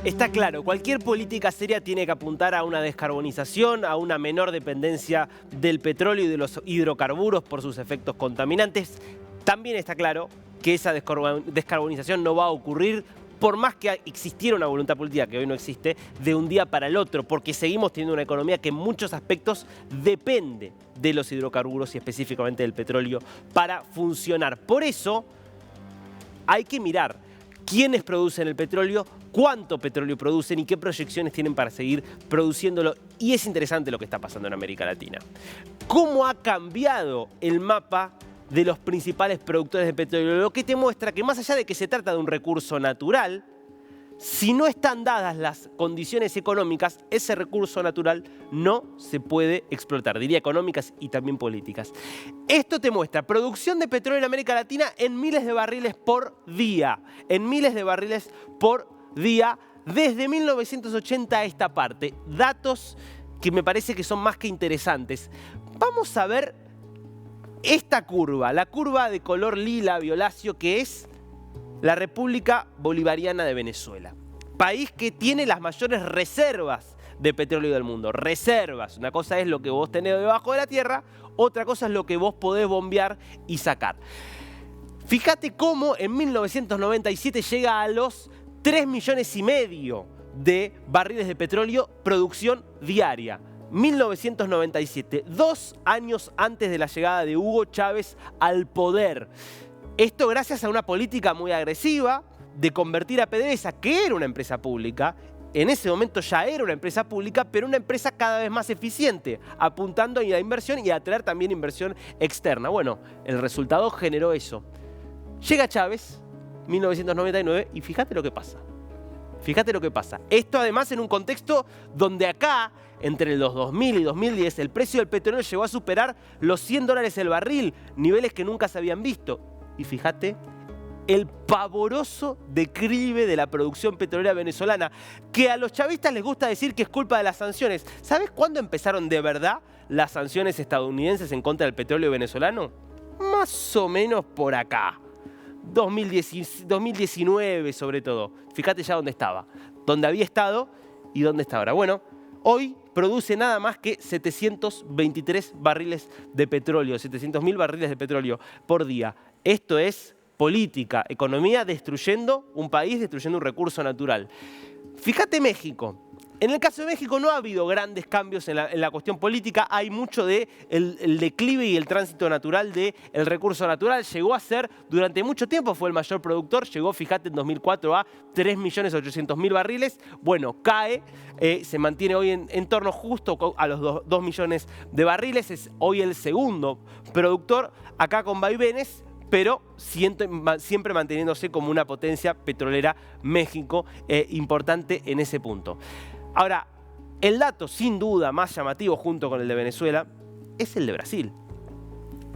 Está claro, cualquier política seria tiene que apuntar a una descarbonización, a una menor dependencia del petróleo y de los hidrocarburos por sus efectos contaminantes. También está claro que esa descarbonización no va a ocurrir por más que existiera una voluntad política, que hoy no existe, de un día para el otro, porque seguimos teniendo una economía que en muchos aspectos depende de los hidrocarburos y específicamente del petróleo para funcionar. Por eso hay que mirar quiénes producen el petróleo, cuánto petróleo producen y qué proyecciones tienen para seguir produciéndolo. Y es interesante lo que está pasando en América Latina. ¿Cómo ha cambiado el mapa de los principales productores de petróleo? Lo que te muestra que más allá de que se trata de un recurso natural, si no están dadas las condiciones económicas, ese recurso natural no se puede explotar, diría económicas y también políticas. Esto te muestra producción de petróleo en América Latina en miles de barriles por día, desde 1980 a esta parte. Datos que me parece que son más que interesantes. Vamos a ver esta curva, la curva de color lila violáceo, que es la República Bolivariana de Venezuela. País que tiene las mayores reservas de petróleo del mundo. Reservas. Una cosa es lo que vos tenés debajo de la tierra, otra cosa es lo que vos podés bombear y sacar. Fíjate cómo en 1997 llega a los 3,5 millones de barriles de petróleo producción diaria. 1997, 2 años antes de la llegada de Hugo Chávez al poder. Esto gracias a una política muy agresiva de convertir a PDVSA, que era una empresa pública, en ese momento ya era una empresa pública, pero una empresa cada vez más eficiente, apuntando a la inversión y a atraer también inversión externa. Bueno, el resultado generó eso. Llega Chávez, 1999, y fíjate lo que pasa. Fíjate lo que pasa. Esto además en un contexto donde acá, entre los 2000 y 2010, el precio del petróleo llegó a superar los $100 el barril, niveles que nunca se habían visto. Y fíjate el pavoroso declive de la producción petrolera venezolana, que a los chavistas les gusta decir que es culpa de las sanciones. ¿Sabes cuándo empezaron de verdad las sanciones estadounidenses en contra del petróleo venezolano? Más o menos por acá. 2019 sobre todo. Fíjate ya dónde estaba, dónde había estado y dónde está ahora. Bueno, hoy produce nada más que 723 barriles de petróleo, 700.000 barriles de petróleo por día. Esto es política, economía destruyendo un país, destruyendo un recurso natural. Fíjate México. En el caso de México no ha habido grandes cambios en la cuestión política, hay mucho de el declive y el tránsito natural del recurso natural. Llegó a ser, durante mucho tiempo fue el mayor productor, llegó, fíjate, en 2004 a 3,800,000 barriles. Bueno, cae, se mantiene hoy en torno justo a los 2 millones de barriles, es hoy el segundo productor, acá con vaivenes, pero siempre manteniéndose como una potencia petrolera México importante en ese punto. Ahora, el dato sin duda más llamativo junto con el de Venezuela es el de Brasil.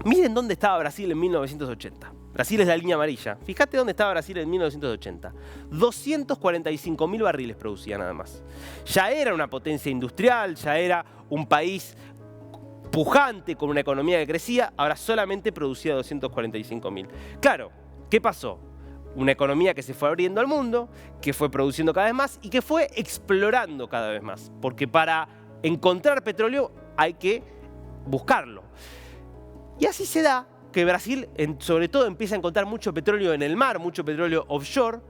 Miren dónde estaba Brasil en 1980. Brasil es la línea amarilla. Fíjate dónde estaba Brasil en 1980. 245.000 barriles producía nada más. Ya era una potencia industrial, ya era un país pujante con una economía que crecía, ahora solamente producía 245.000. Claro, ¿qué pasó? Una economía que se fue abriendo al mundo, que fue produciendo cada vez más y que fue explorando cada vez más. Porque para encontrar petróleo hay que buscarlo. Y así se da que Brasil, sobre todo, empieza a encontrar mucho petróleo en el mar, mucho petróleo offshore,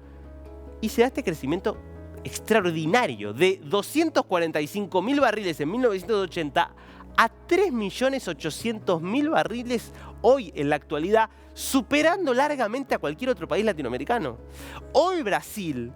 y se da este crecimiento extraordinario de 245.000 barriles en 1980 a 3,800,000 barriles hoy en la actualidad, superando largamente a cualquier otro país latinoamericano. Hoy Brasil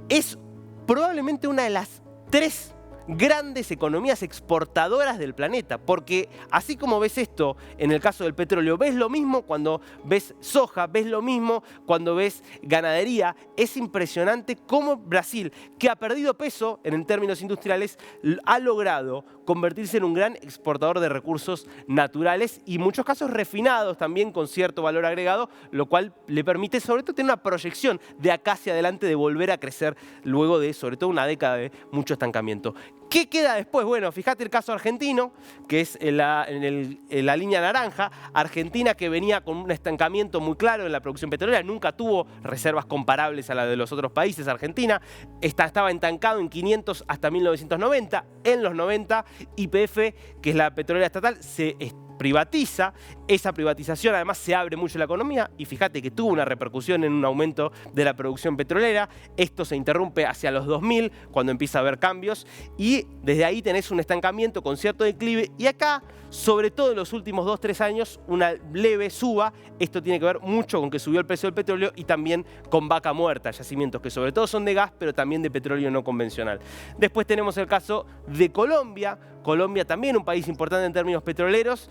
es probablemente una de las 3 grandes economías exportadoras del planeta, porque así como ves esto en el caso del petróleo, ves lo mismo cuando ves soja, ves lo mismo cuando ves ganadería. Es impresionante cómo Brasil, que ha perdido peso en términos industriales, ha logrado convertirse en un gran exportador de recursos naturales y en muchos casos refinados también con cierto valor agregado, lo cual le permite sobre todo tener una proyección de acá hacia adelante de volver a crecer luego de sobre todo una década de mucho estancamiento. ¿Qué queda después? Bueno, fíjate el caso argentino, que es en la línea naranja. Argentina, que venía con un estancamiento muy claro en la producción petrolera, nunca tuvo reservas comparables a las de los otros países. Argentina estaba estancado en 500 hasta 1990. En los 90, YPF, que es la petrolera estatal, se privatiza. Esa privatización además se abre mucho la economía y fíjate que tuvo una repercusión en un aumento de la producción petrolera. Esto se interrumpe hacia los 2000 cuando empieza a haber cambios y desde ahí tenés un estancamiento con cierto declive y acá, sobre todo en los últimos 2-3 años, una leve suba. Esto tiene que ver mucho con que subió el precio del petróleo y también con vaca muerta, yacimientos que sobre todo son de gas pero también de petróleo no convencional. Después tenemos el caso de Colombia. Colombia también un país importante en términos petroleros,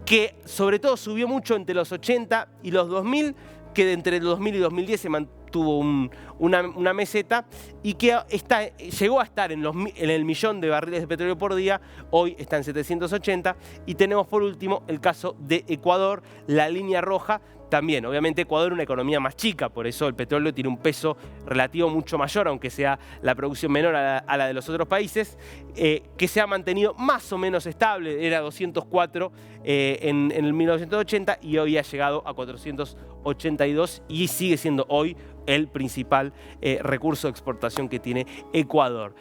que sobre todo subió mucho entre los 80 y los 2000, que entre el 2000 y 2010 se mantuvo una meseta y que llegó a estar en el millón de barriles de petróleo por día, hoy está en 780. Y tenemos por último el caso de Ecuador, la línea roja. También, obviamente, Ecuador es una economía más chica, por eso el petróleo tiene un peso relativo mucho mayor, aunque sea la producción menor a la de los otros países, que se ha mantenido más o menos estable. Era 204 en el 1980 y hoy ha llegado a 482 y sigue siendo hoy el principal recurso de exportación que tiene Ecuador.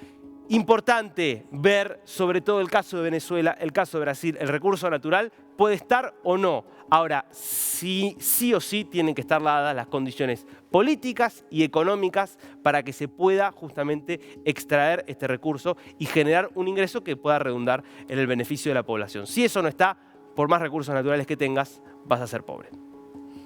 Importante ver, sobre todo el caso de Venezuela, el caso de Brasil, el recurso natural puede estar o no. Ahora, sí o sí tienen que estar dadas las condiciones políticas y económicas para que se pueda justamente extraer este recurso y generar un ingreso que pueda redundar en el beneficio de la población. Si eso no está, por más recursos naturales que tengas, vas a ser pobre.